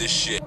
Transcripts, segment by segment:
this shit.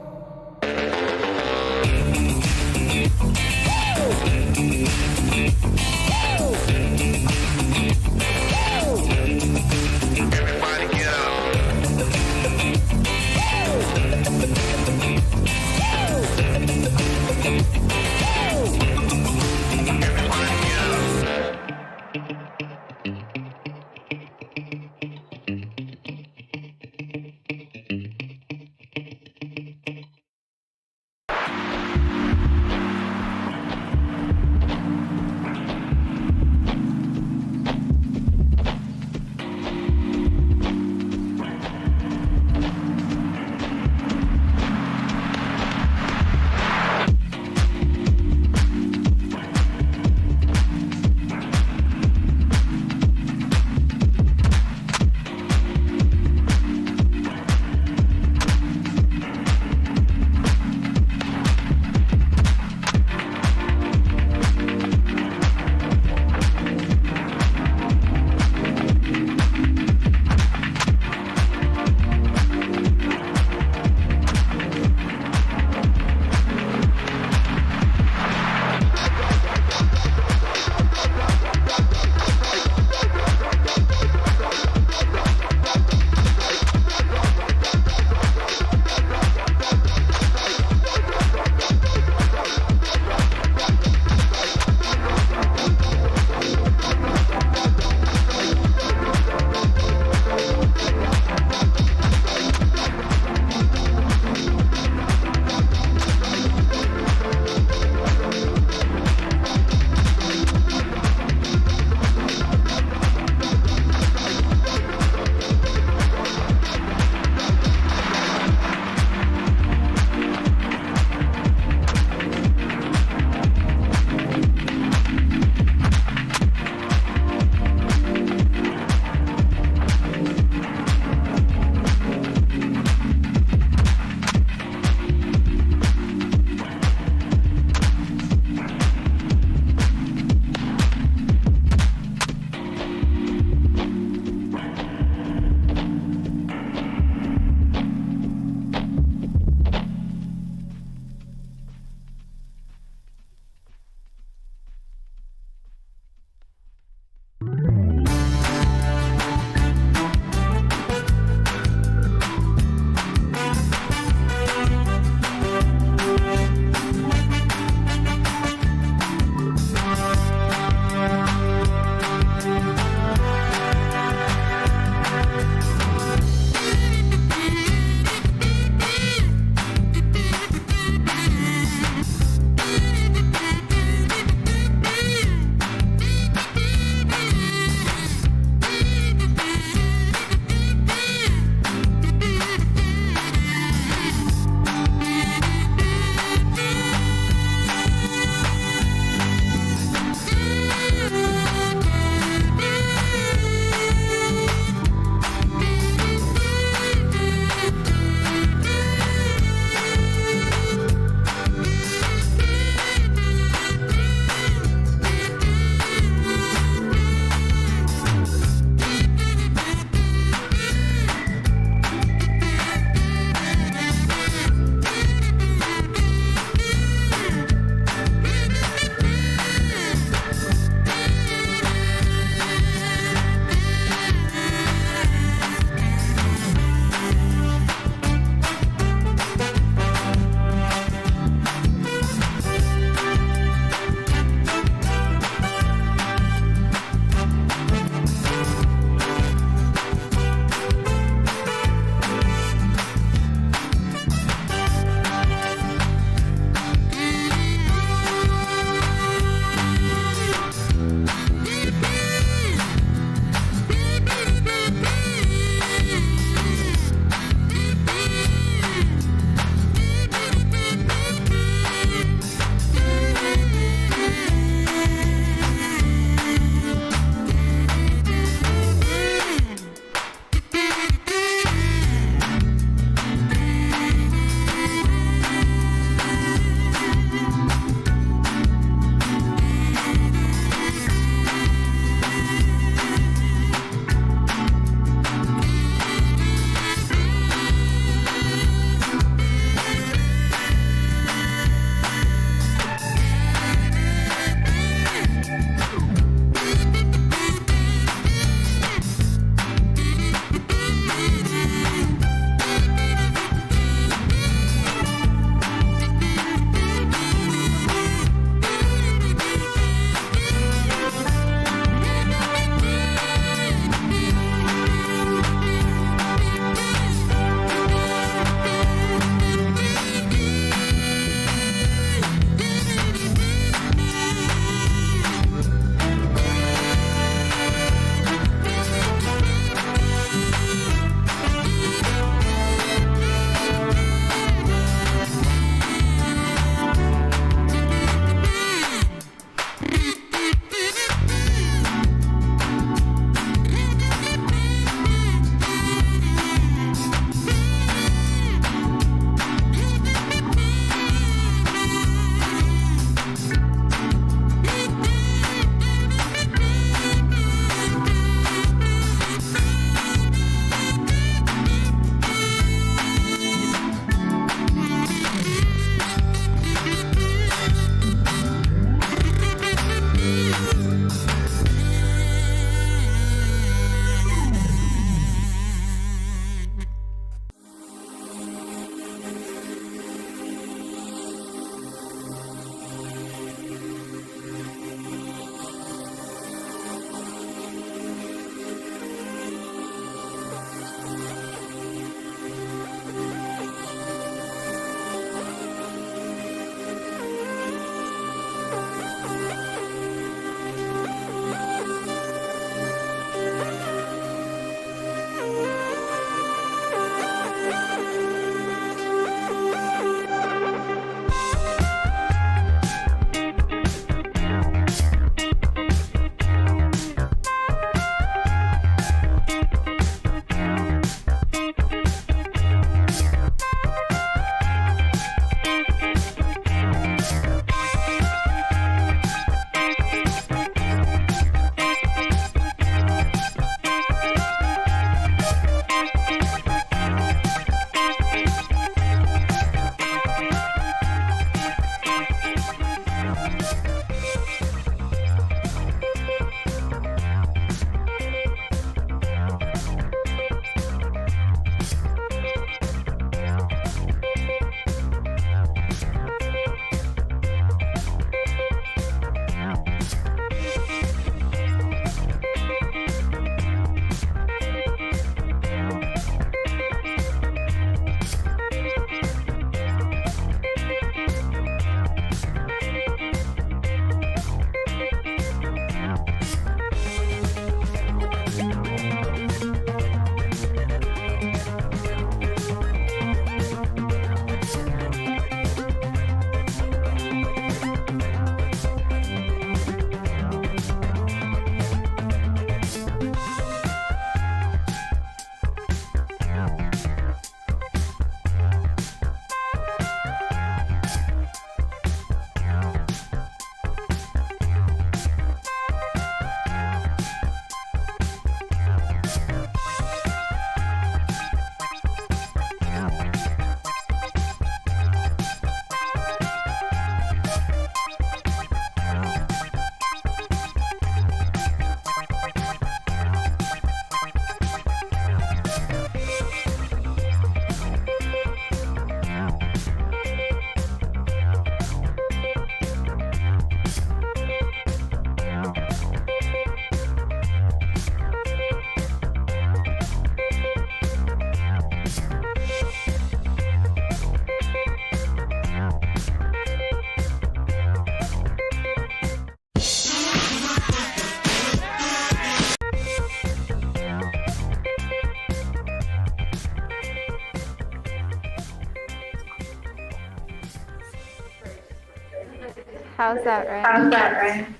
How's that, How's Ryan? that, Ryan?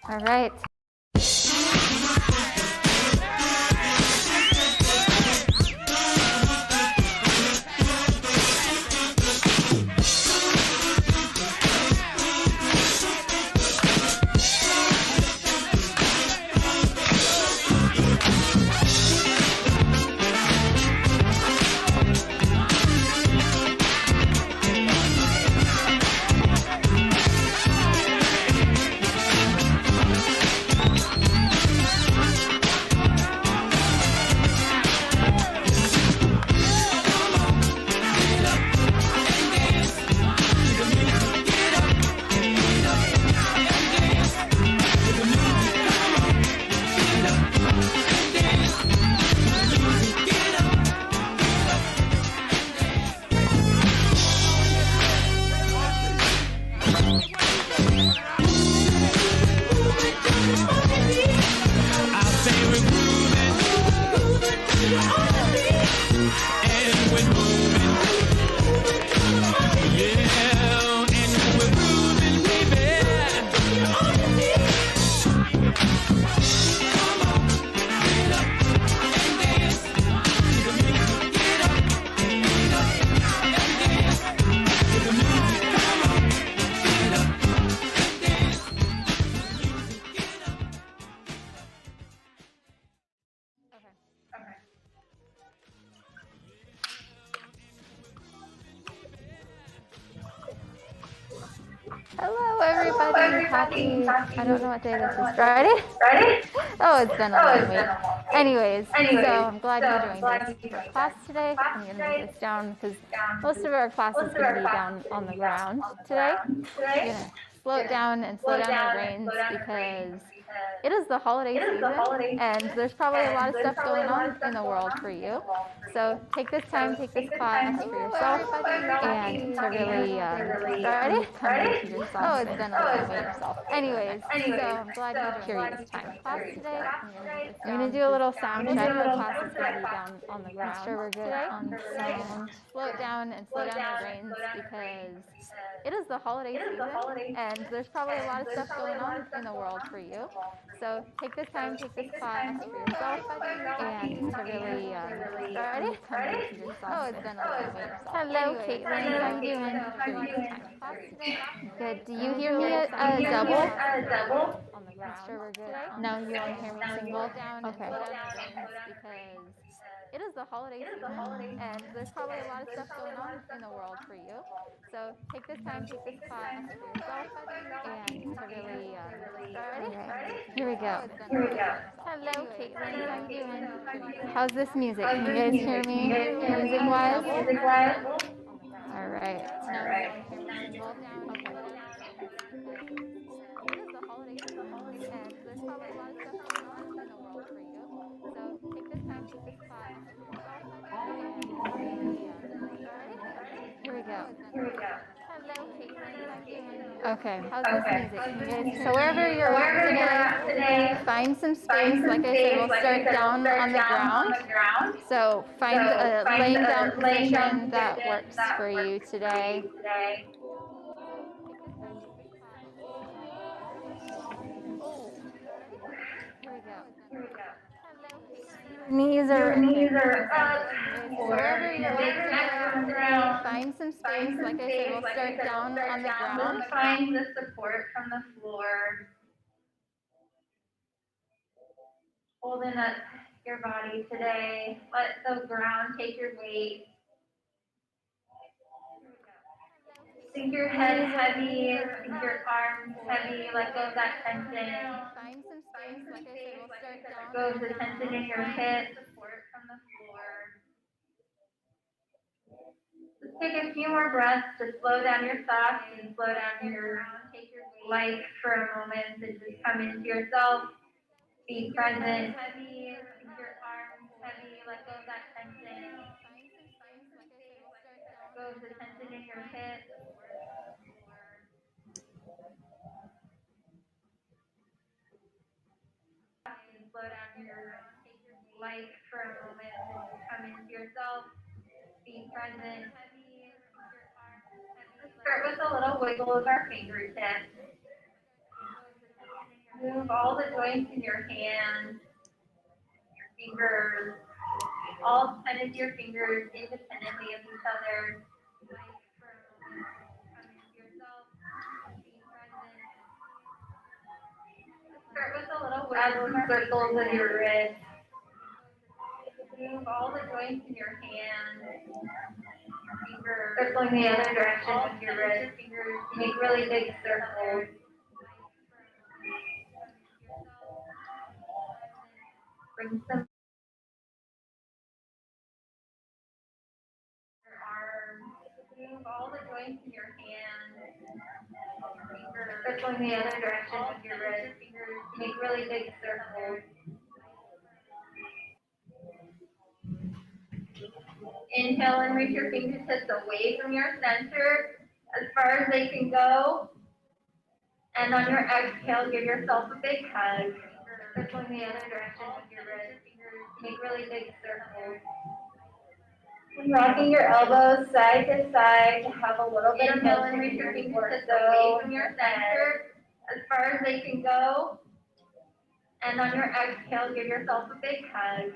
All right. Hello, everybody. Happy, I don't know what day this is. Friday? Friday? Oh, it's been a Oh, long it's been week. a long week. Anyways, so Anyways, I'm glad you joined glad us you for joined class us today. class I'm going to today. move this down because Down most of our class is most of going to our be class down is on gonna the be down ground on the today. ground I'm today. going to slow it down and slow Slow down our down and brains slow down the brains because because it is the holiday it is the season holiday and season there's probably a lot and of there's stuff probably going a lot on of in stuff the going world on for in you. the world for So you. take this time, So take this take this class time, take for this yourself class for yourself and to really and to really Friday? Friday? Oh, it's been a Oh, long it's been week. a long week. Anyways, so Anyways, I'm glad so you I'm joined glad this you time joined class us today. class today. I'm going to do a little sound I'm gonna check. do a Our little class is sound going to check. be down on the Make ground sure we're good today. on And sound. slow it down and slow down our brains because it is the holiday It is the season holiday and there's season probably a lot and of there's stuff probably going a lot on of in stuff the going world on for in you. the world for you. So take this So time, take this take this class time, take for this yourself class for yourself and to really Friday? Friday? Oh, it's been a Oh, long it's been week. a long Hello, week. Caitlin. Hello, How you Caitlin. doing? How you doing? Class today? Good. Do you Good. hear me Do you hear me double? a double? On the ground. Sure, we're good. No, you only hear me Now you single? slow down and Okay. slow down our brains because it is the holiday season and there's probably a lot of stuff going on in the world for you. So take this time, take this class for yourself and to really Friday? Here we go. Here we go. Hello, Caitlin. How you doing? Doing? How's this music? How's Can you this guys hear music? Can you me guys hear me music-wise? music-wise? All right. All right. Okay. It is the holiday season and there's probably a lot of stuff going on in the world for you. So take this time, take this class for yourself and to really Friday? Here we go. Here we go. Hello, Caitlin. How you doing? Okay. How's this Okay. music? Can you guys hear? So wherever you're Wherever you're at at today, today, find some find space. some Like I said, space. we'll Like I start said, we'll down start on the down ground. on the ground. So find So a find laying down a laying down position that position works that for you works for today. you today. Here we go. Here we go. Knees are Your knees are up, so or wherever you're wherever you're at on the ground. find some space. Find some Like I said, space. we'll Like I start said, we'll down on start the down. ground. Just find the support from the floor. Holding up your body today. Let the ground take your weight. Sink your head heavy, sink your arms heavy, let go of that tension. Find some space. Like I said, we'll start down Let go of on the the tension in ground. your hips, support from the floor. Just take a few more breaths to slow down your thoughts and slow down your life for a moment and just come into yourself. Be present. Heavy, sink your arms heavy, let go of that tension. Let go of the tension in your hips. And slow down your life for a moment and just come into yourself. Be present. present. Let's start with a little wiggle of our fingertips. Move all the joints in your hands, your fingers, all 10 of your fingers independently of each other. Start with a little wiggle of circles of your wrists. Move all the joints in your hands, fingers, circling the other direction with your wrist. Make really big circles. Bring some your arms. Move all the joints in your hands, fingers, circling the other direction with your wrist. Make really big circles. Inhale and reach your fingertips away from your center as far as they can go. And on your exhale, give yourself a big hug. Circling the other direction with your wrist. Make really big circles. Rocking your elbows side to side to have a little bit of motion in your fingertips away from your center as far as they can go. And on your exhale, give yourself a big hug.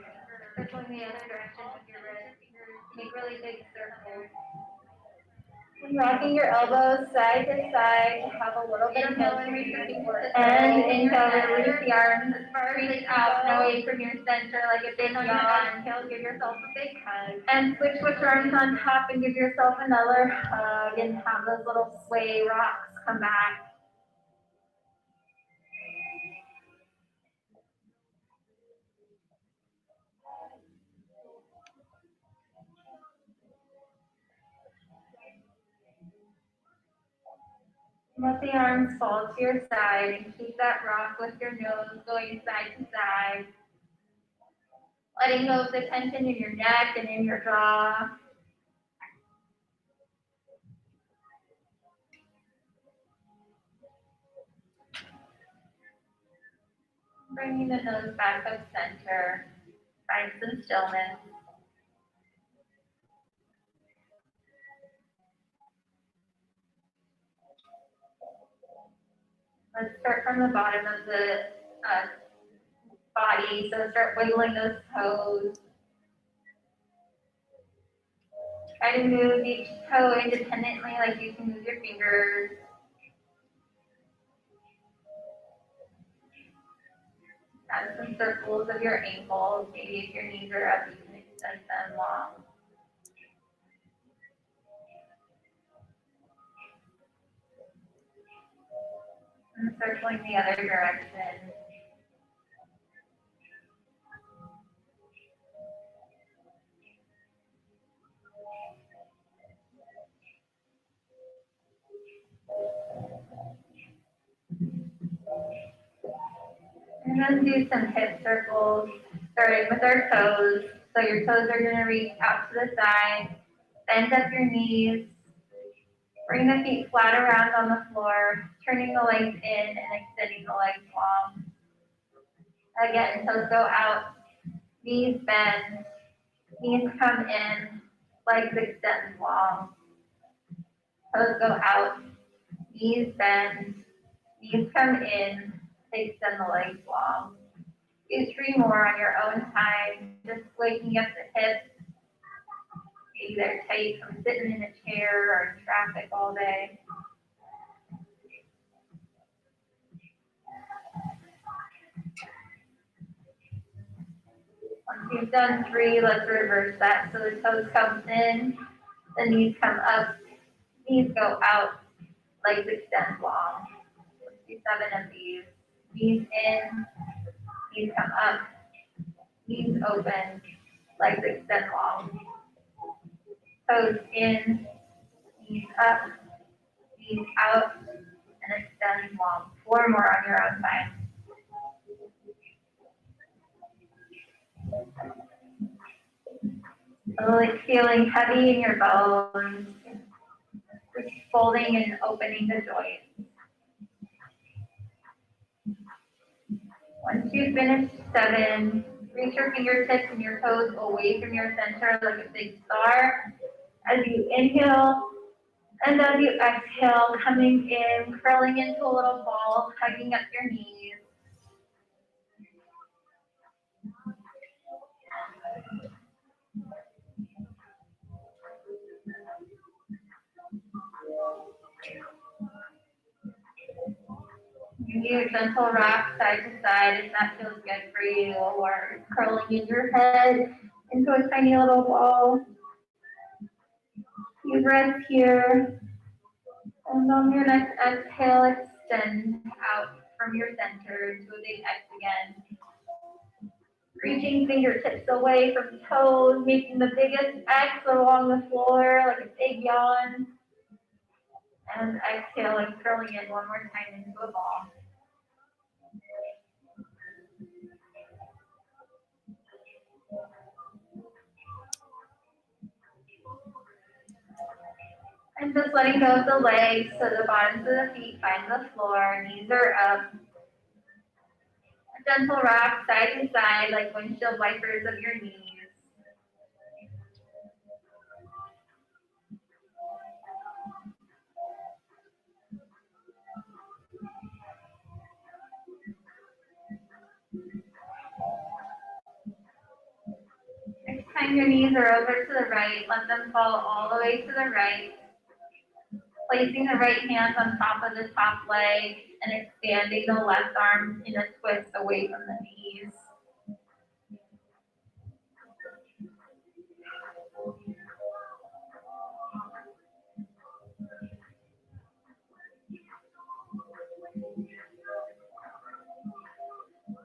Circling the other direction with your wrist. Make really big circles. Rocking your elbows side to side to have a little bit of motion in your fingertips. And inhale, release the arms as far as reach out and away from your center like a big yawn. Inhale, give yourself a big hug. And switch with your arms on top and give yourself another hug and have those little sway rocks come back. Let the arms fall to your side and keep that rock with your nose going side to side. Letting go of the tension in your neck and in your jaw. Bringing the nose back up center. Find some stillness. Let's start from the bottom of the body. So start wiggling those toes. Try to move each toe independently like you can move your fingers. Add some circles of your ankles. Maybe if your knees are up, you can extend them long. And circling the other direction. And then do some hip circles, starting with our toes. So your toes are going to reach out to the side. Bend up your knees. Bring the feet flat around on the floor, turning the legs in and extending the legs long. Again, toes go out, knees bend, knees come in, legs extend long. Toes go out, knees bend, knees come in, extend the legs long. Do 3 more on your own time, just waking up the hips. Maybe they're tight from sitting in a chair or in traffic all day. Once you've done 3, let's reverse that. So the toes come in, the knees come up, knees go out, legs extend long. Let's do 7 of these. Knees in, knees come up, knees open, legs extend long. Toes in, knees up, knees out, and extend long. 4 more on your own time. Like feeling heavy in your bones, just folding and opening the joints. Once you finish 7, reach your fingertips and your toes away from your center like a big star, as you inhale, and as you exhale, coming in, curling into a little ball, hugging up your knees. You do a gentle rock side to side if that feels good for you, or curling in your head into a tiny little ball. Few breaths here, and on your next exhale, extend out from your center to a big X again. Reaching fingertips away from toes, making the biggest X along the floor like a big yawn. And exhale and curling it one more time into a ball. And just letting go of the legs so the bottoms of the feet find the floor, knees are up. A gentle rock side to side like windshield wipers of your knees. Next time your knees are over to the right, let them fall all the way to the right. Placing the right hand on top of the top leg and expanding the left arm in a twist away from the knees.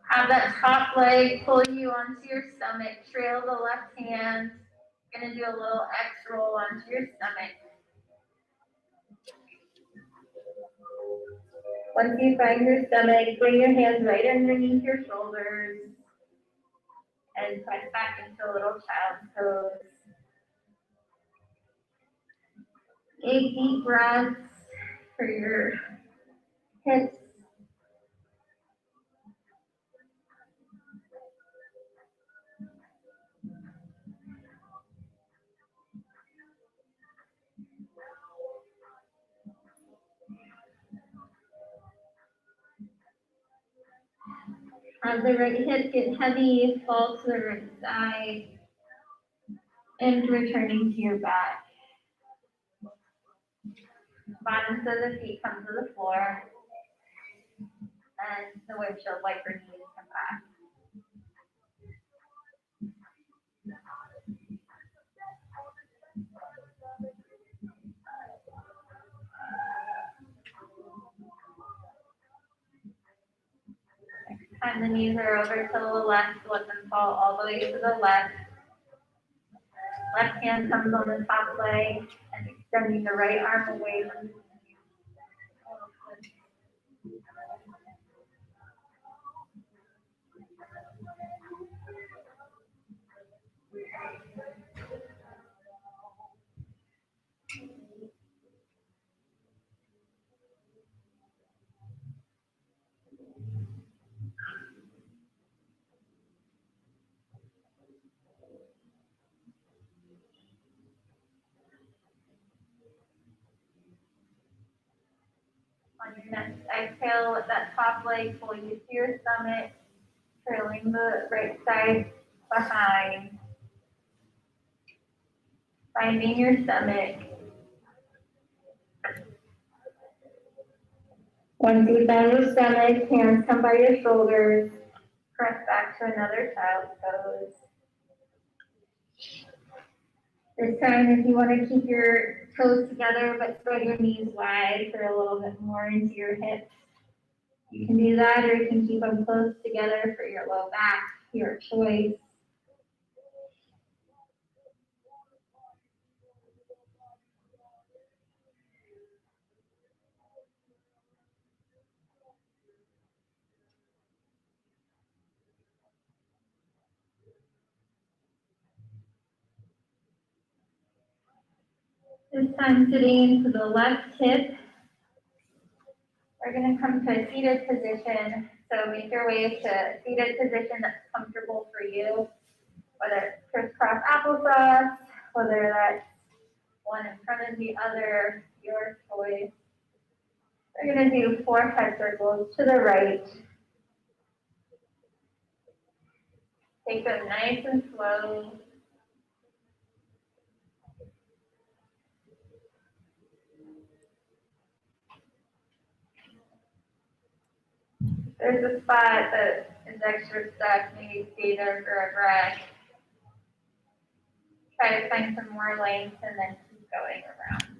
Have that top leg pull you onto your stomach. Trail the left hand. Gonna do a little X roll onto your stomach. Once you find your stomach, bring your hands right underneath your shoulders and press back into a little child's pose. Take deep breaths for your hips. As the right hip gets heavy, fall to the right side and returning to your back. Bottoms of the feet come to the floor and the windshield wiper knees come back. And the knees are over to the left, let them fall all the way to the left. Left hand comes on the top leg and extending the right arm away from the knee. On your next exhale, let that top leg pull you to your stomach, curling the right side behind. Finding your stomach. Once you find your stomach, hands come by your shoulders. Press back to another child's pose. This time, if you want to keep your toes together but spread your knees wide for a little bit more into your hips, you can do that, or you can keep them close together for your low back, your choice. This time, sitting into the left hip. We're going to come to a seated position. So make your way to a seated position that's comfortable for you, whether it's crisscross applesauce, whether that's one in front of the other, your choice. We're going to do 4 head circles to the right. Take them nice and slow. There's a spot that is extra stuck, maybe stay there for a breath. Try to find some more length and then keep going around.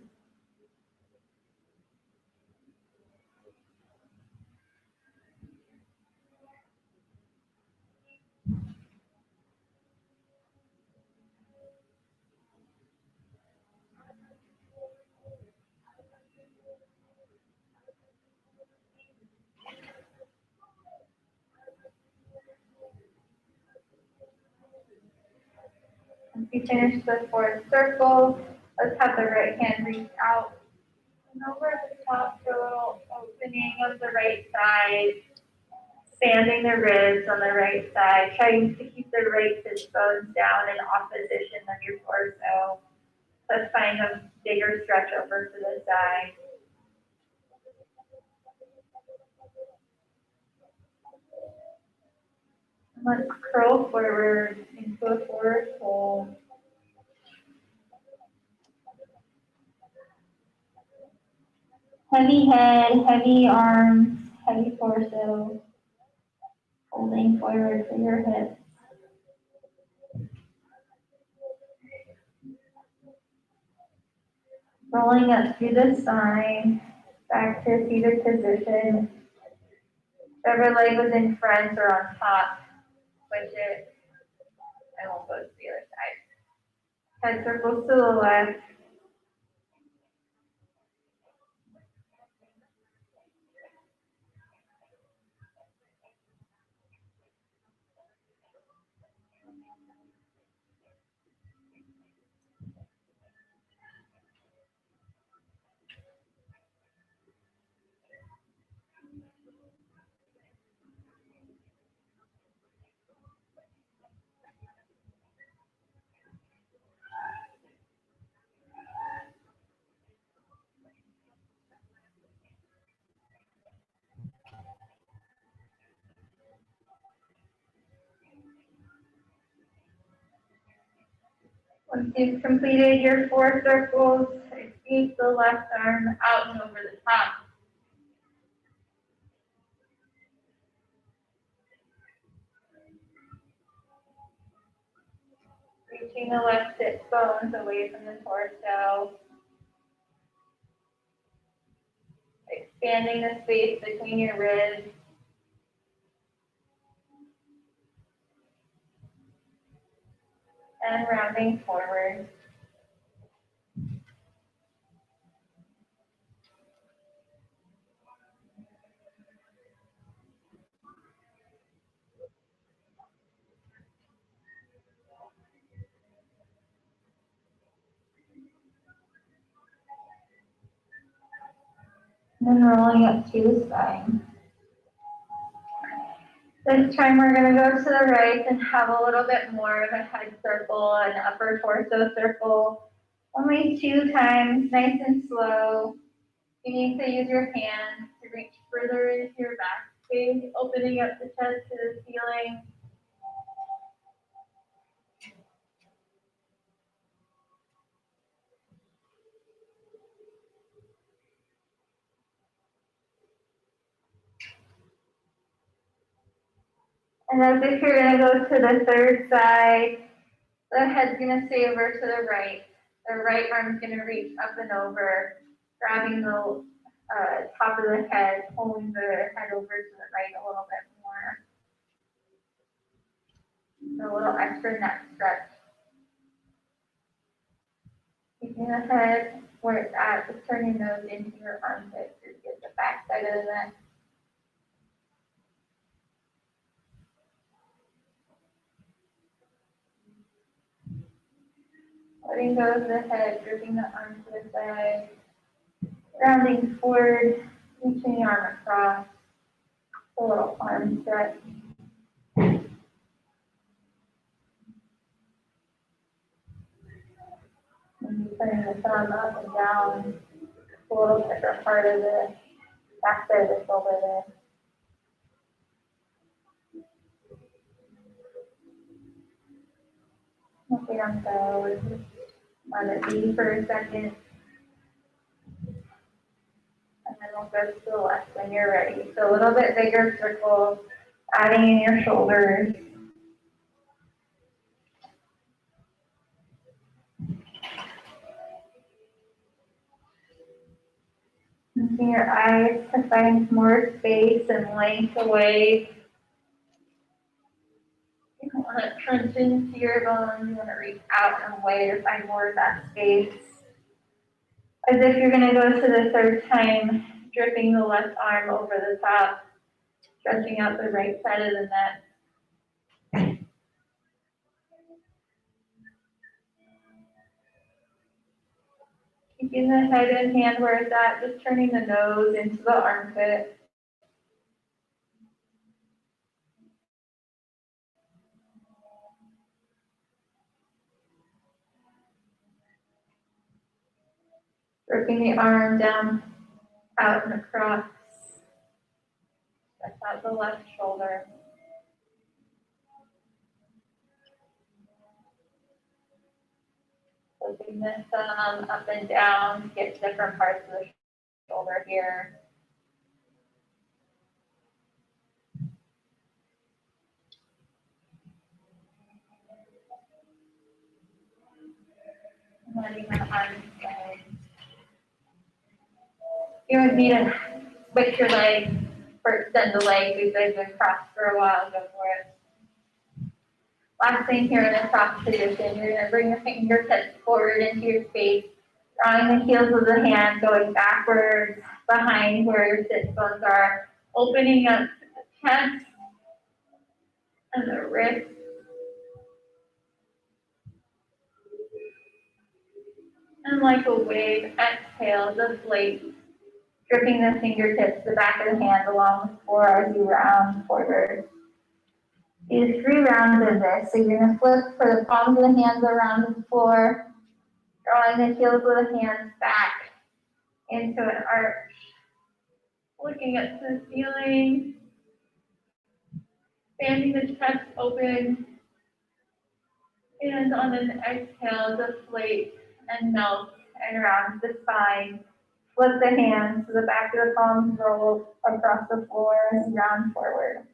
Once you finish the 4th circle, let's have the right hand reach out and over the top for a little opening of the right side, expanding the ribs on the right side, trying to keep the right sit bones down in opposition of your torso. Let's find a bigger stretch over to the side. Let's curl forward into a forward fold. Heavy head, heavy arms, heavy torso. Holding forward for your hips. Rolling up through the spine, back to a seated position. Whichever leg was in front or on top, switch it. And we'll go to the other side. Head circles to the left. Once you've completed your 4 circles, sweep the left arm out and over the top. Reaching the left sit bones away from the torso. Expanding the space between your ribs. And rounding forward. And then rolling up to the spine. This time we're going to go to the right and have a little bit more of a head circle and upper torso circle. Only 2 times, nice and slow. You need to use your hands to reach further into your back space, opening up the chest to the ceiling. And as if you're going to go to the 3rd side, the head's going to stay over to the right. The right arm's going to reach up and over, grabbing the top of the head, pulling the head over to the right a little bit more. A little extra neck stretch. Keeping the head where it's at, just turn your nose into your armpit to get the back side of the neck. Letting go of the head, drooping the arm to the side, rounding forward, reaching the arm across, a little arm stretch. And putting the thumb up and down, a little different part of the back side of the shoulder there. Let the arm go. Just let it be for a second. And then we'll go to the left when you're ready. So a little bit bigger circle, adding in your shoulders. Using your eyes to find more space and length away. You don't want to crunch into your bones. You want to reach out and away to find more of that space. As if you're going to go to the third time, dripping the left arm over the top, stretching out the right side of the neck. Keeping the head and hand where it's at, just turning the nose into the armpit. Working the arm down, out and across. Stretch out the left shoulder. Flipping the thumb up and down to get to different parts of the shoulder here. And letting the arm slide. You would need to switch your leg or extend the leg if they've been crossed for a while. Go for it. Last thing here in the cross position, you're going to bring your fingertips forward into your space, drawing the heels of the hand, going backwards behind where your sit bones are, opening up the chest and the wrists. And like a wave, exhale, deflate, dripping the fingertips, the back of the hand along the floor as you round forward. Do 3 rounds of this. So you're going to flip for the palms of the hands around the floor, drawing the heels of the hands back into an arch, looking up to the ceiling, expanding the chest open, and on an exhale, deflate and melt and round the spine. Flip the hands so the back of the palms roll across the floor and round forward.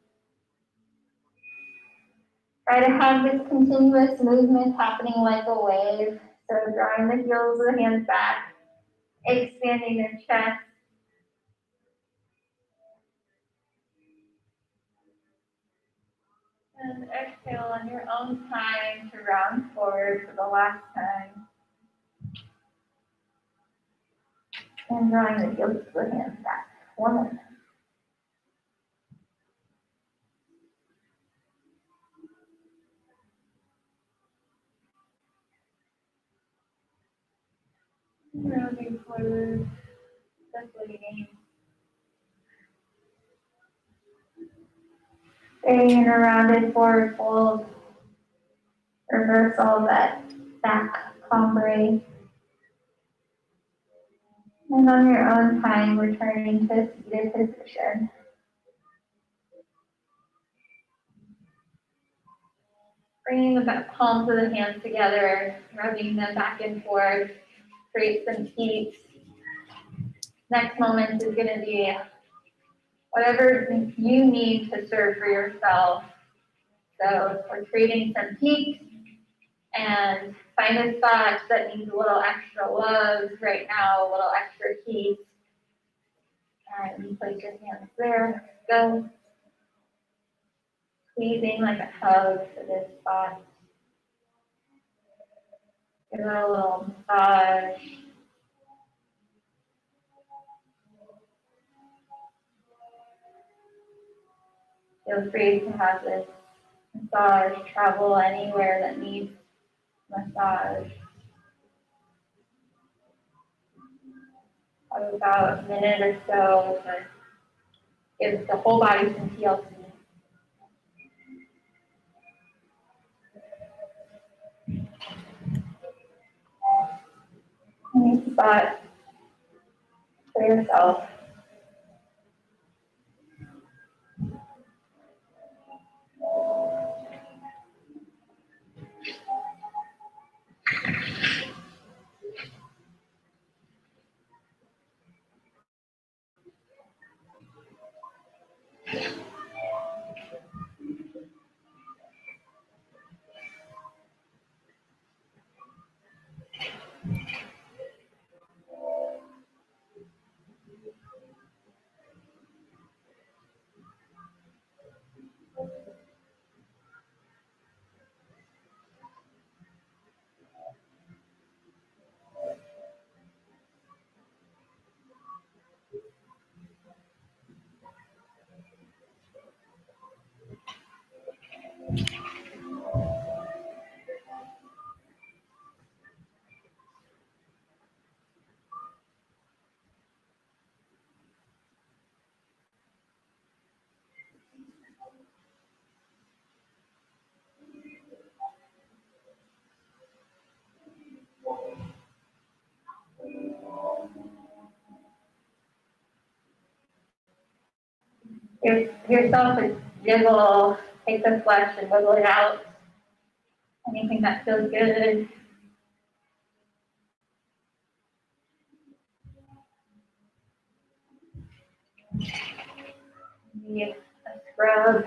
Try to have this continuous movement happening like a wave. So drawing the heels of the hands back, expanding the chest. And exhale on your own time to round forward for the last time. And drawing the heels of the hands back. One more time. Rounding forward, deflating. Staying in a rounded forward fold. Reverse all that back cumbre. And on your own time, returning to seated position. Bringing the palms of the hands together, rubbing them back and forth, create some heat. Next moment is going to be whatever you need to serve for yourself. So we're creating some heat and find a spot that needs a little extra love right now, a little extra heat. And you place your hands there. Go. Squeezing like a hug to this spot. Give it a little massage. Feel free to have this massage travel anywhere that needs massage. Have about a minute or so to give the whole body some TLC. any spot for yourself. Give yourself a jiggle, take the flesh and wiggle it out. Anything that feels good. Maybe a scrub.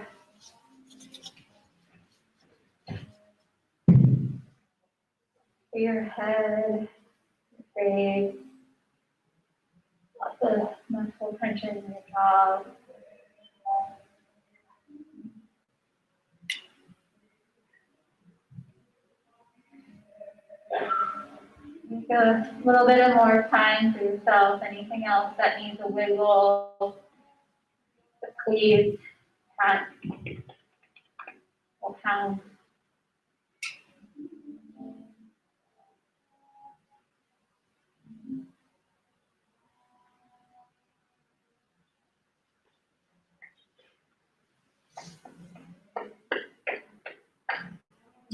For your head, your face, lots of muscle tension in your jaw. Take a little bit of more time for yourself. Anything else that needs a wiggle, please, pat, or pound.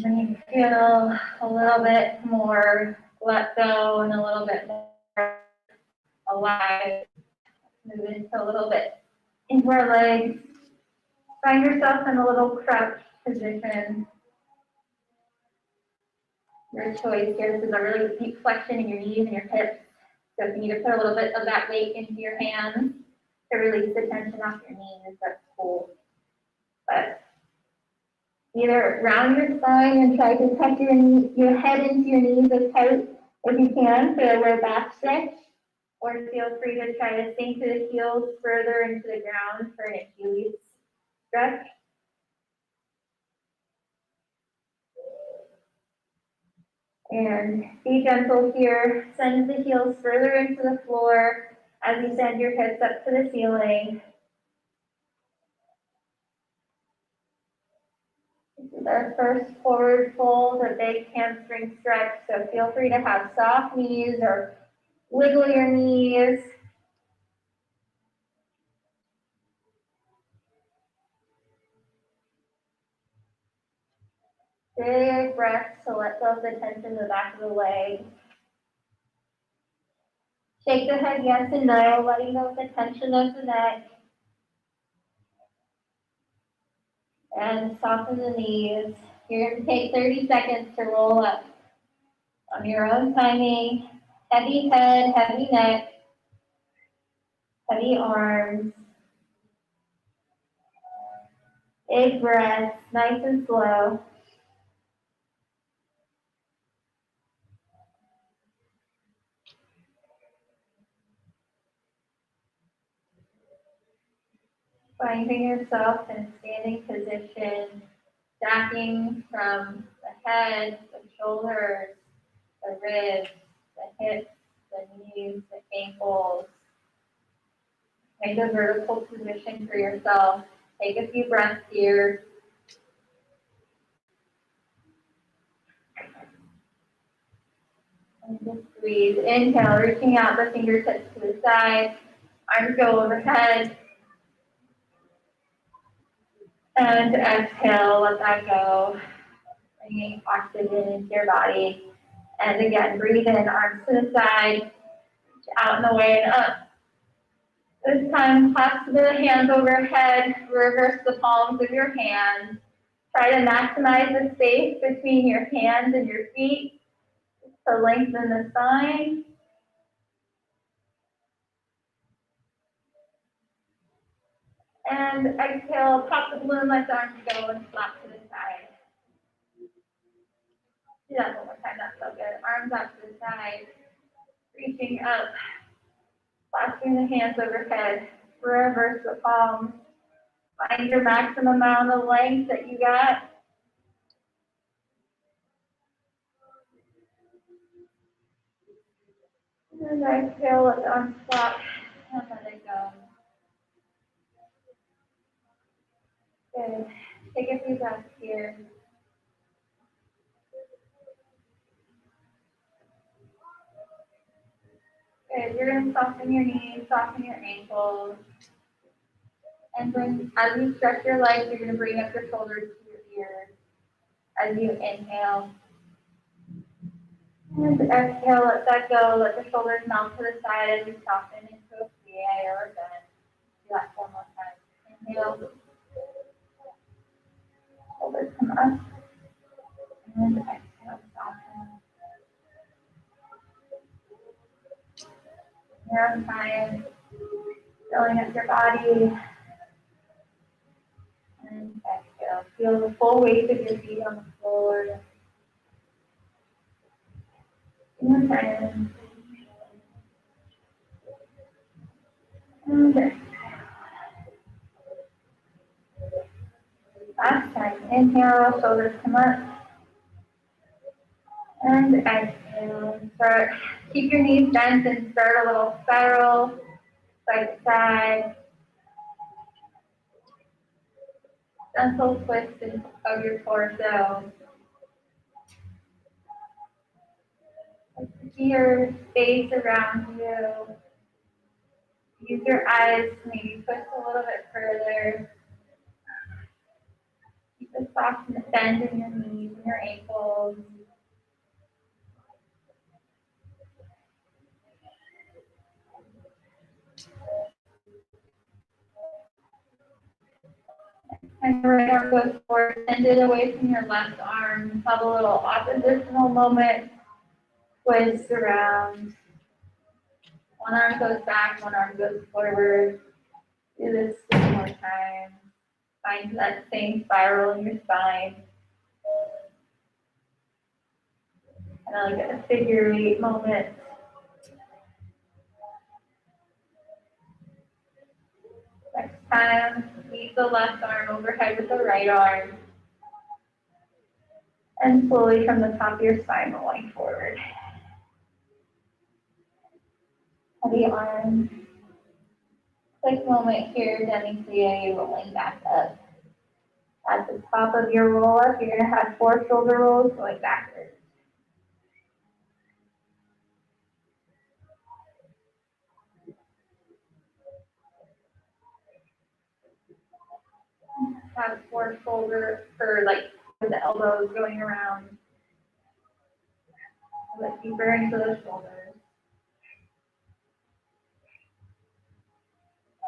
When you feel a little bit more let go and a little bit more alive, move into a little bit into our legs. Find yourself in a little crouch position. Your choice here. This is a really deep flexion in your knees and your hips. So if you need to put a little bit of that weight into your hands to release the tension off your knees, that's cool. But either round your spine and try to tuck your head into your knees as tight as you can for a lower back stretch, or feel free to try to sink the heels further into the ground for an Achilles stretch. And be gentle here. Send the heels further into the floor as you send your hips up to the ceiling. This is our first forward fold, a big hamstring stretch, so feel free to have soft knees or wiggle your knees. Big breaths to let go of the tension in the back of the leg. Shake the head yes and no, letting go of the tension of the neck. And soften the knees. You're going to take 30 seconds to roll up on your own timing. Heavy head, heavy neck, heavy arms. Big breaths, nice and slow. Finding yourself in a standing position, stacking from the head, the shoulders, the ribs, the hips, the knees, the ankles. Make a vertical position for yourself. Take a few breaths here. And just breathe. Inhale, reaching out the fingertips to the side. Arms go overhead. And exhale, let that go. Bringing oxygen into your body. And again, breathe in, arms to the side, out and away and up. This time, clasp the hands overhead, reverse the palms of your hands. Try to maximize the space between your hands and your feet to lengthen the spine. And exhale, pop the balloon, let the arms go and flop to the side. Do that one more time, that's so good. Arms out to the side, reaching up, clasping the hands overhead, reverse the palms. Find your maximum amount of length that you got. And exhale, let the arms flop, and let it go. Good. Take a few breaths here. Good. You're going to soften your knees, soften your ankles. And bring, as you stretch your legs, you're going to bring up your shoulders to your ears. As you inhale. And exhale, let that go. Let the shoulders melt to the side as you soften into a plie or a bend. Do that one more time. Inhale. Shoulders come up. And exhale, soften. Your own time. Filling up your body. And exhale. Feel the full weight of your feet on the floor. One more time. And exhale. Last time. Inhale, shoulders come up. And exhale. Start. Keep your knees bent and start a little spiral, side to side. Gentle twist of your torso. See your space around you. Use your eyes to maybe twist a little bit further. Keep a soft bend in your knees and your ankles. And your right arm goes forward, send it away from your left arm. Have a little oppositional moment. Twist around. One arm goes back, one arm goes forward. Do this one more time. Find that same spiral in your spine. Kind of like a figure eight moment. Next time, meet the left arm overhead with the right arm. And slowly from the top of your spine, rolling forward. Heavy arms. Quick moment here, demi-plie, rolling back up. At the top of your roll up, you're going to have 4 shoulder rolls going backwards. Have 4 shoulder, or like the elbows going around. A bit deeper into the shoulders.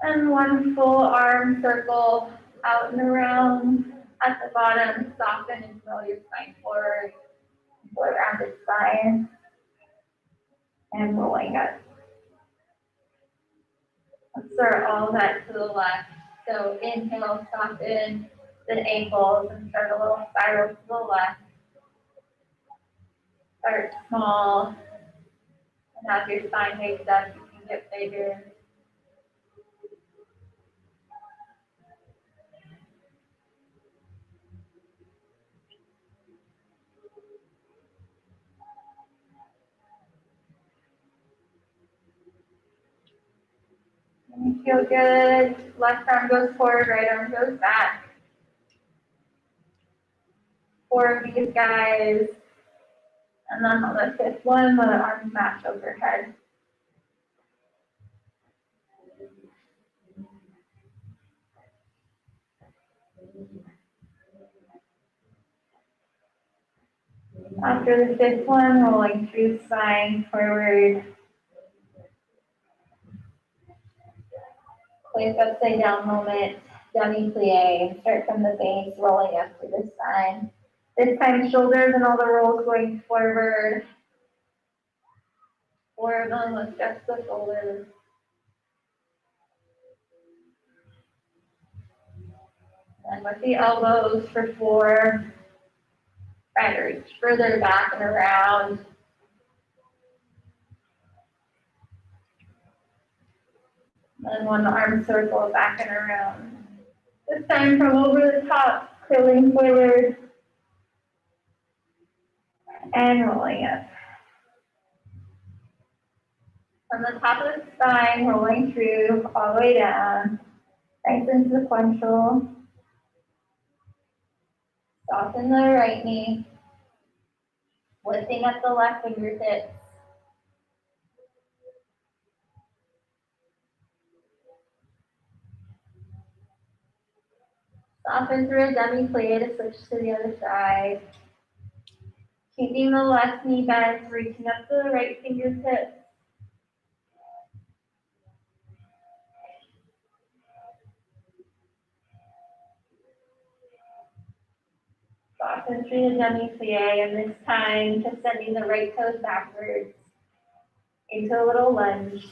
And 1 full arm circle out and around. At the bottom, soften and roll your spine forward. Pull around the spine. And rolling up. Let's start all that to the left. So inhale, soften the ankles and start a little spiral to the left. Start small. And as your spine wakes up, you can get bigger. And you feel good. Left arm goes forward, right arm goes back. 4 of these guys. And then on the 5th one, the arms match overhead. After the fifth one, rolling through spine forward. Quick upside down moment, demi-plie. Start from the base, rolling up to the spine. This time, shoulders and all the rolls going forward. 4 of them, lift up the shoulders. And with the elbows for 4. Try to reach further back and around. And one arm circle back and around. This time from over the top, curling forward and rolling up. From the top of the spine, rolling through all the way down. Nice and sequential. Soften the right knee. Lifting up the left fingertips. Soften through a demi-plie to switch to the other side. Keeping the left knee bent, reaching up to the right fingertips. Soften through the demi-plie, and this time just sending the right toes backwards into a little lunge.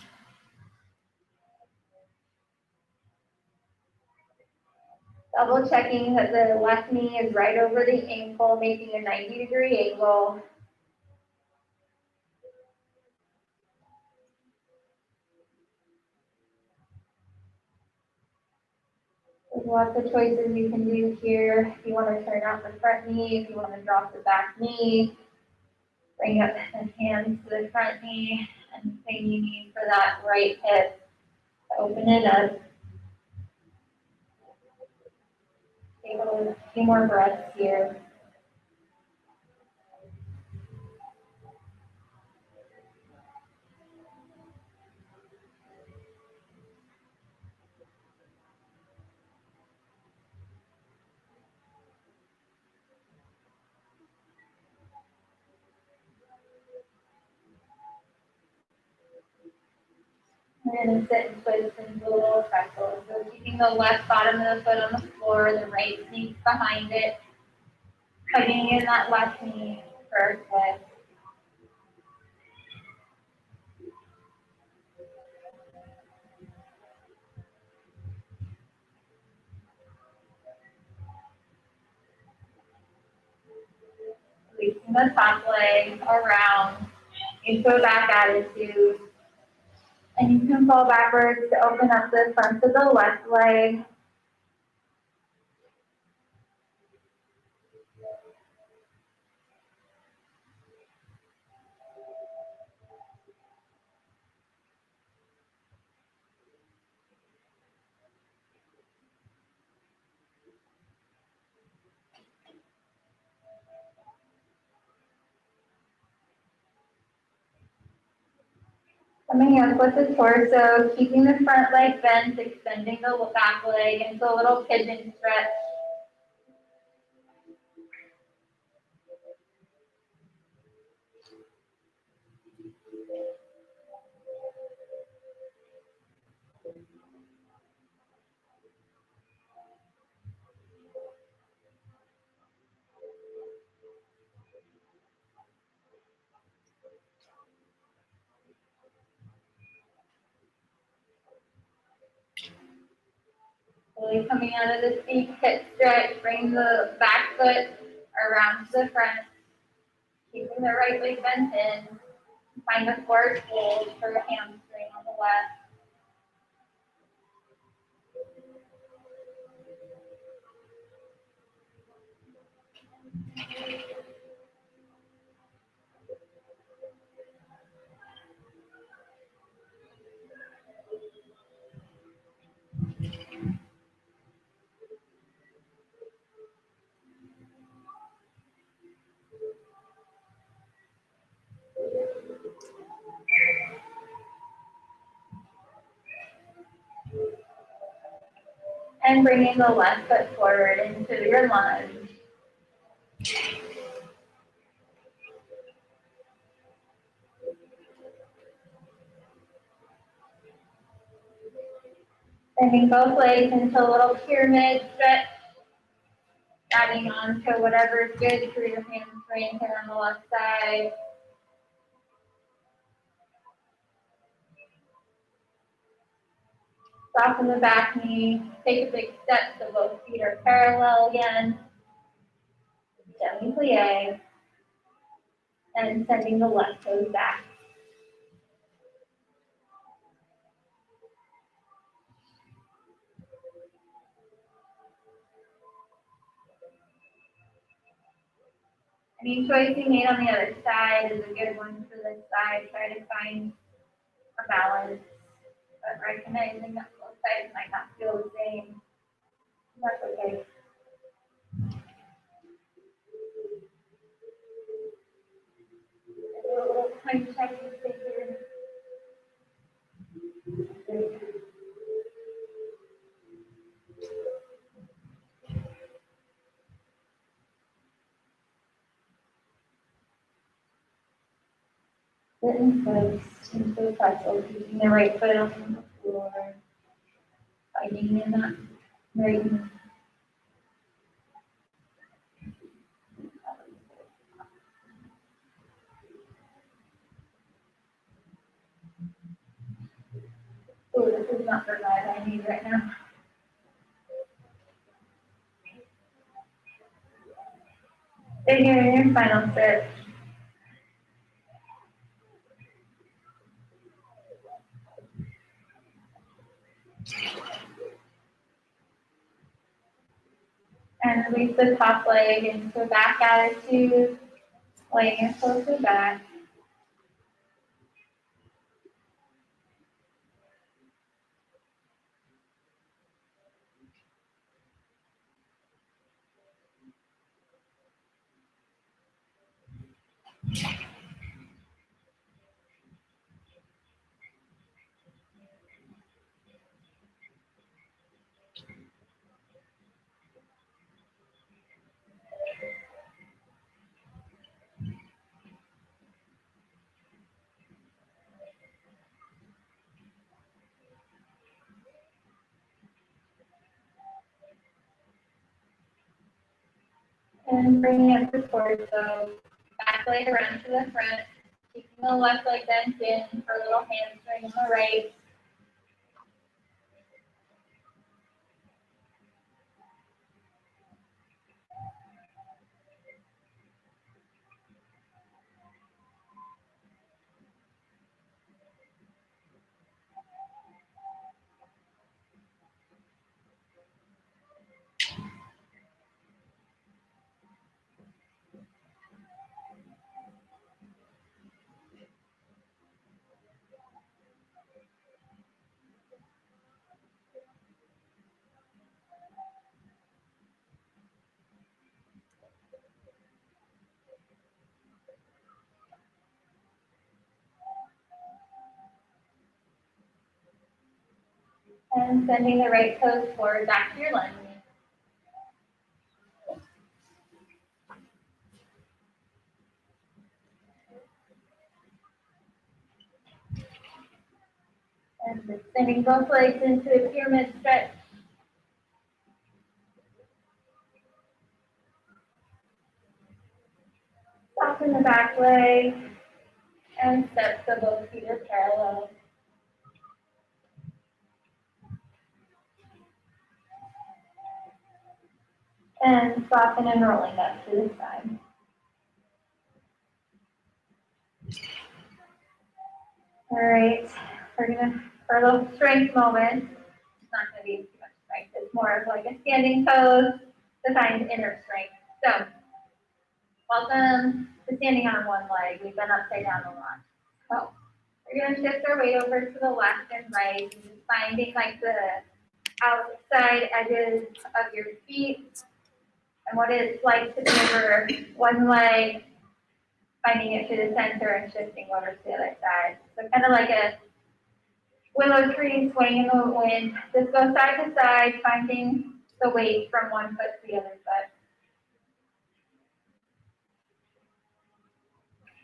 Double checking that the left knee is right over the ankle, making a 90-degree angle. There's lots of choices you can do here. If you want to turn out the front knee, if you want to drop the back knee, bring up the hands to the front knee, and same you need for that right hip. Open it up. Take a few more breaths here. We're going to sit and twist into a little pretzel. So keeping the left bottom of the foot on the floor, the right knee behind it. Hugging in that left knee for a twist. Releasing the top leg around into a back attitude. And you can fall backwards to open up the front of the left leg. Coming up with the torso, keeping the front leg bent, extending the back leg into a little pigeon stretch. Really coming out of this deep hip stretch, bring the back foot around to the front, keeping the right leg bent in. Find a forward fold for a hamstring on the left. And bringing the left foot forward into your lunge. Bending both legs into a little pyramid stretch, adding on to whatever's good for your hamstring here on the left side. Soften the back knee, take a big step so both feet are parallel again. Gently plie, and sending the left toes back. Any choice you made on the other side is a good one for this side. Try to find a balance, but recognizing that both sides might not feel the same. That's okay. A little time check here. Sit and twist into the pretzel, keeping the right foot on the floor, finding in that right knee. Oh, this is not the vibe I need right now. Stay here in your final sit. And release the top leg into a back attitude, laying it closer back. And bringing up the torso, back leg around to the front, keeping the left leg bent in for a little hamstring on the right. And sending the right toes forward back to your lunge. And extending both legs into a pyramid stretch. Soften the back leg and step so both feet are parallel. And soften and rolling up to the side. All right, we're gonna, for a little strength moment, it's not gonna be too much strength, it's more of like a standing pose to find inner strength. So, welcome to standing on one leg. We've been upside down a lot. So, we're gonna shift our weight over to the left and right, and just finding like the outside edges of your feet and what it's like to be over one leg, finding it to the center and shifting over to the other side. So kind of like a willow tree swaying in the wind. Just go side to side, finding the weight from one foot to the other foot.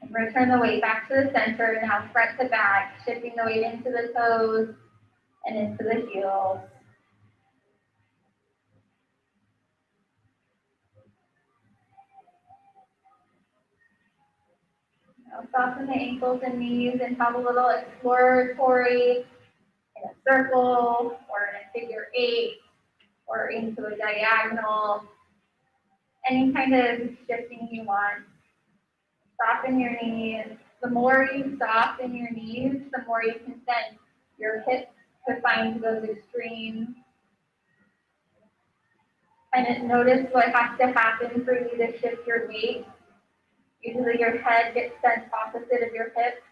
And return the weight back to the center, now front to back, shifting the weight into the toes and into the heels. Soften the ankles and knees and have a little exploratory in a circle or in a figure eight or into a diagonal. Any kind of shifting you want. Soften your knees. The more you soften your knees, the more you can send your hips to find those extremes. And notice what has to happen for you to shift your weight. Usually your head gets sent opposite of your hips.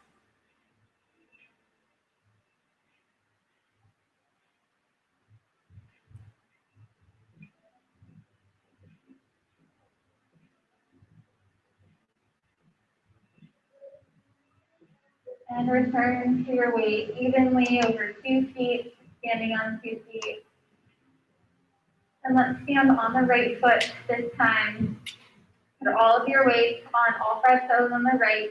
And return to your weight evenly over 2 feet, standing on 2 feet. And let's stand on the right foot this time. Put all of your weight on all 5 toes on the right.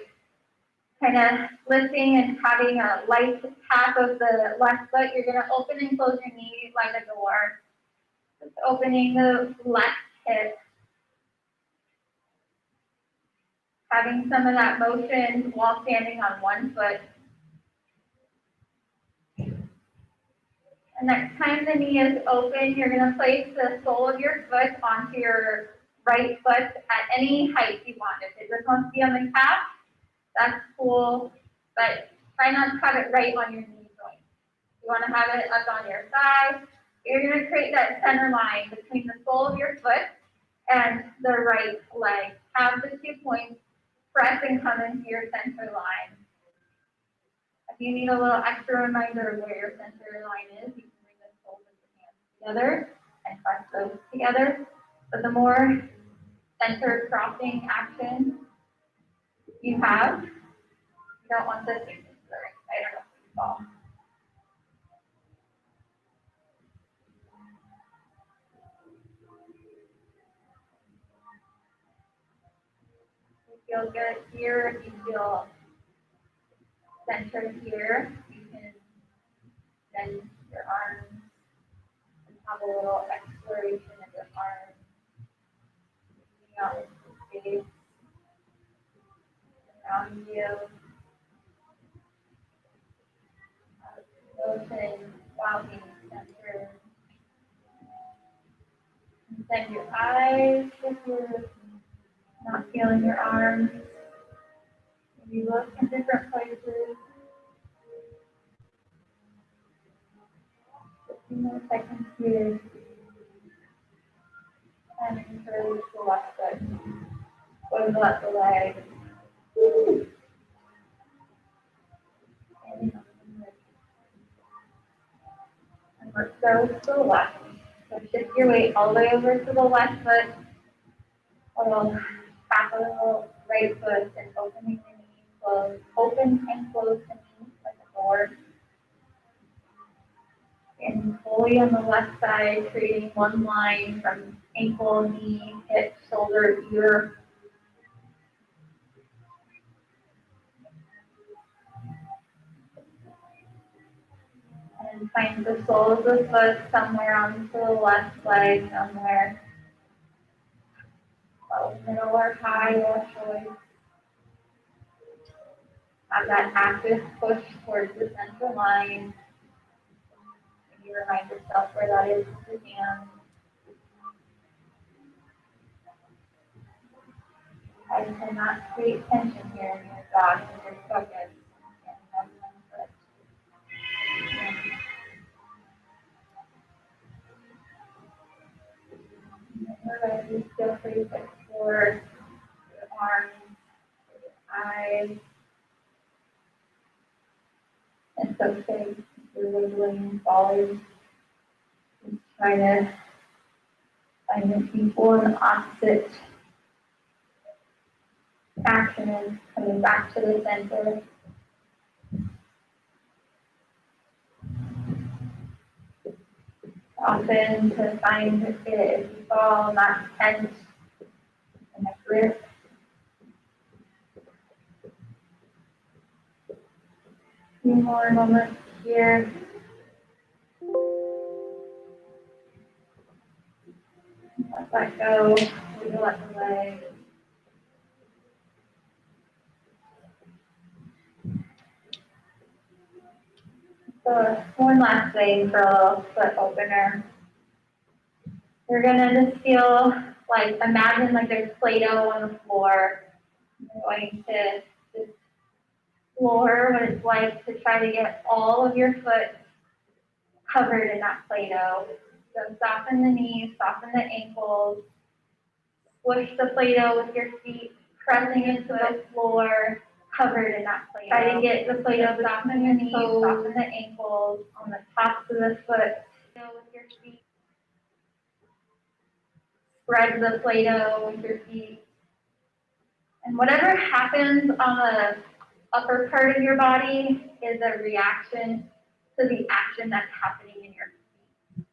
Kind of lifting and having a light tap of the left foot. You're going to open and close your knee like a door. Just opening the left hip. Having some of that motion while standing on one foot. And next time the knee is open, you're going to place the sole of your foot onto your right foot at any height you want. If it just wants to be on the calf, that's cool, but try not to have it right on your knee joint. You want to have it up on your thigh. You're going to create that center line between the sole of your foot and the right leg. Have the 2 points press and come into your center line. If you need a little extra reminder of where your center line is, you can bring the soles of your hands together and press those together. But the more center crossing action you have, you don't want this to the right side or the fall. You feel good here. If you feel centered here, you can bend your arms and have a little exploration of your arms. Out into space around you. Motion while being centered. And send your eyes if you're not feeling your arms. Maybe look in different places. A few more seconds here. And encourage the left foot. Go to the left leg. And let's go to the left. So shift your weight all the way over to the left foot. Or tap of the right foot and opening the knee, close. Open and close the knee like a door. And fully on the left side, creating one line from ankle, knee, hip, shoulder, ear. And find the sole of the foot somewhere onto the left leg, somewhere. Low, middle, or high, or choice. Have that active push towards the center line. And you remind yourself where that is with your hand. I cannot create tension here in your jaw and your focus. Ready, feel free to explore your arms, your eyes. It's okay if you're wiggling and falling. Just try to find the equal and opposite action coming back to the center. Often to find it if you fall, not tense in a grip. Few more moments here. Let that go. Wiggle up the leg. So one last thing for a little foot opener. You're gonna just feel like, imagine like there's Play-Doh on the floor. You're going to just explore what it's like to try to get all of your foot covered in that Play-Doh. So soften the knees, soften the ankles, squish the Play-Doh with your feet, pressing into the floor, covered in that Play-Doh. Try to get the Play-Doh soften the knees, soften the ankles, on the tops of the foot. With your feet. Spread the Play-Doh with your feet. And whatever happens on the upper part of your body is a reaction to the action that's happening in your feet.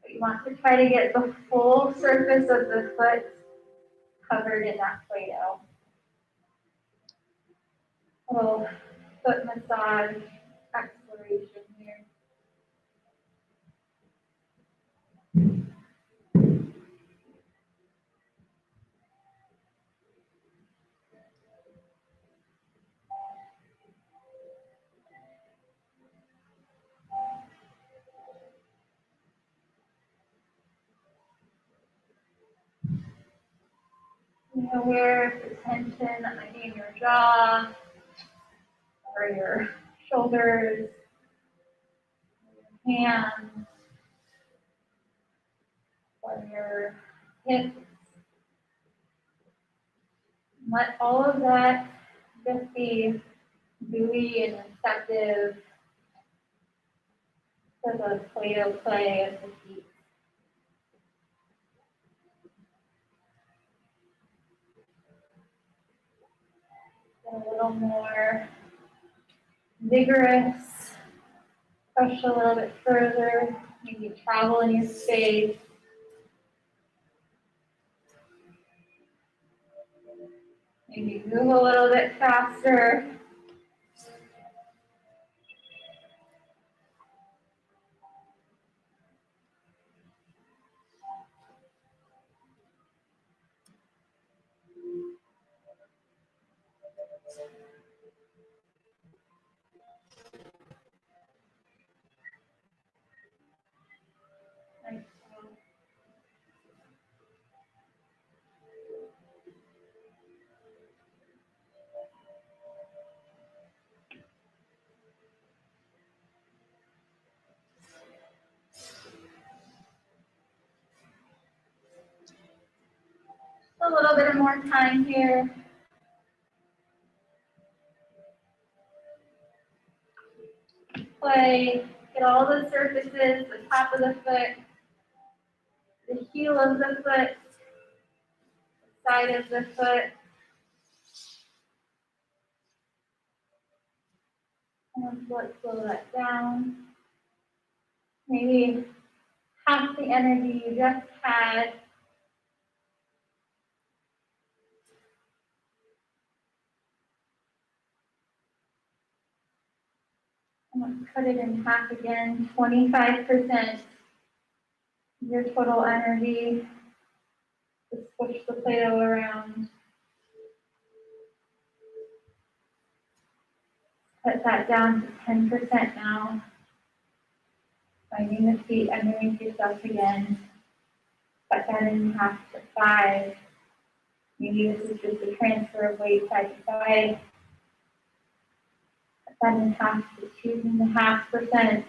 But you want to try to get the full surface of the foot covered in that Play-Doh. Little foot massage exploration here. You know, where the tension that might be in your jaw, or your shoulders, your hands, or your hips. Let all of that just be gooey and receptive to the Play-Doh play of the feet. Get a little more vigorous. Push a little bit further. Maybe travel in your space. Maybe move a little bit faster. Nice. A little bit more time here. Play, get all the surfaces, the top of the foot, the heel of the foot, the side of the foot. And let's slow that down. Maybe half the energy you just had. I'm going to cut it in half again, 25% your total energy. Just push the Play-Doh around. Cut that down to 10% now. Finding the feet underneath yourself again. Cut that in half to 5. Maybe this is just a transfer of weight side to side. Cut that in half to 2.5%.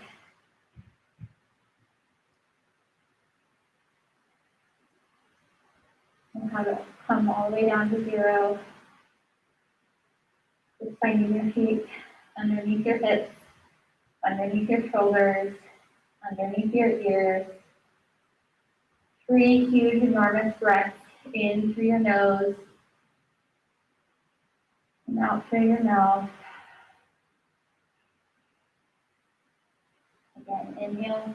And have it come all the way down to 0. Just finding your feet underneath your hips, underneath your shoulders, underneath your ears. 3 huge, enormous breaths in through your nose and out through your mouth. Again, inhale.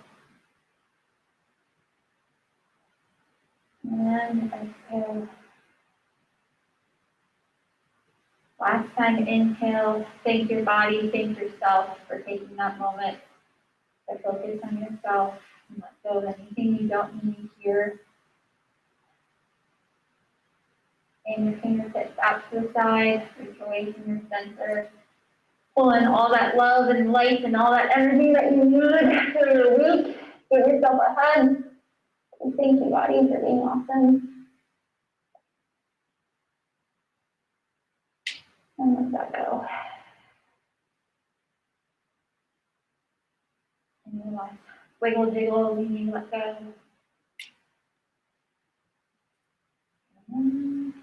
And exhale. Last time, inhale. Thank your body, thank yourself for taking that moment to focus on yourself and let go of anything you don't need here. And your fingertips out to the side, reach away from your center. pull in all that love and light and all that energy that you need for your week. Give yourself a hug. And thank you, body, for being awesome. And let that go. And you want wiggle jiggle, you need to let go. And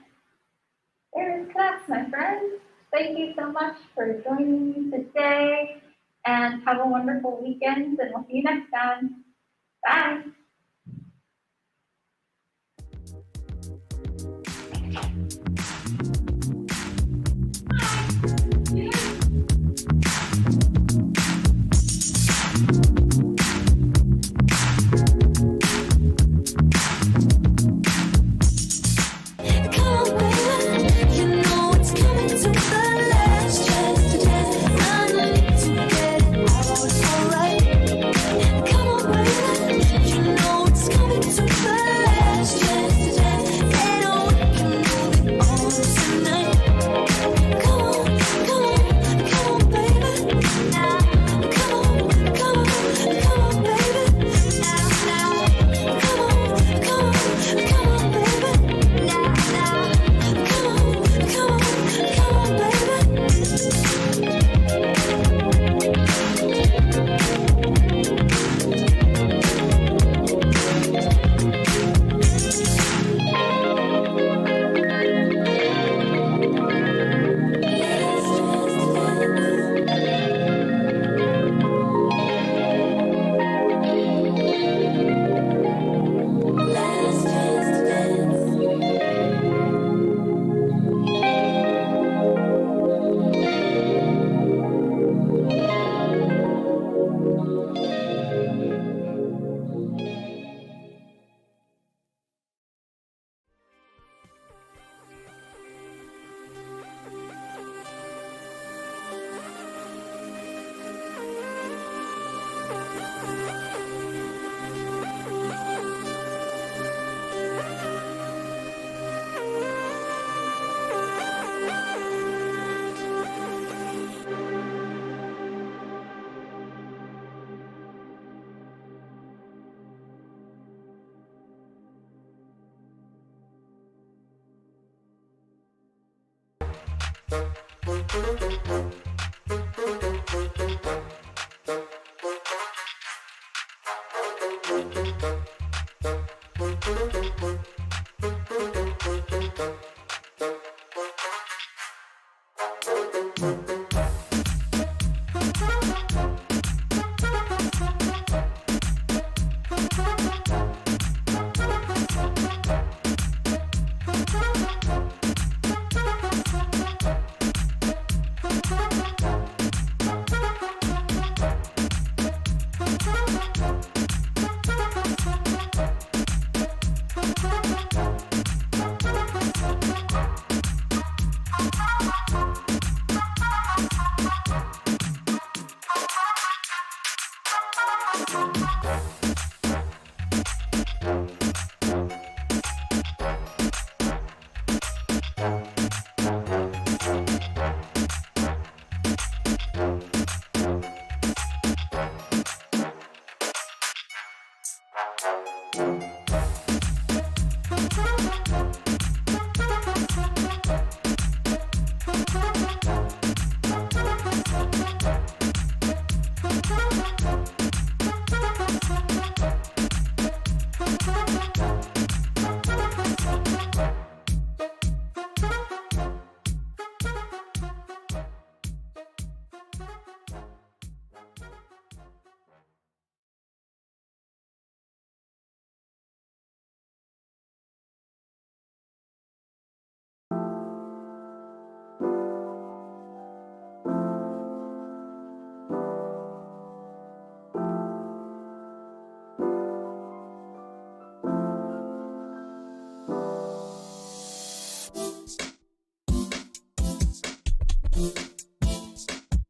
there's class, my friends. Thank you so much for joining me today. And have a wonderful weekend, and we'll see you next time. Bye.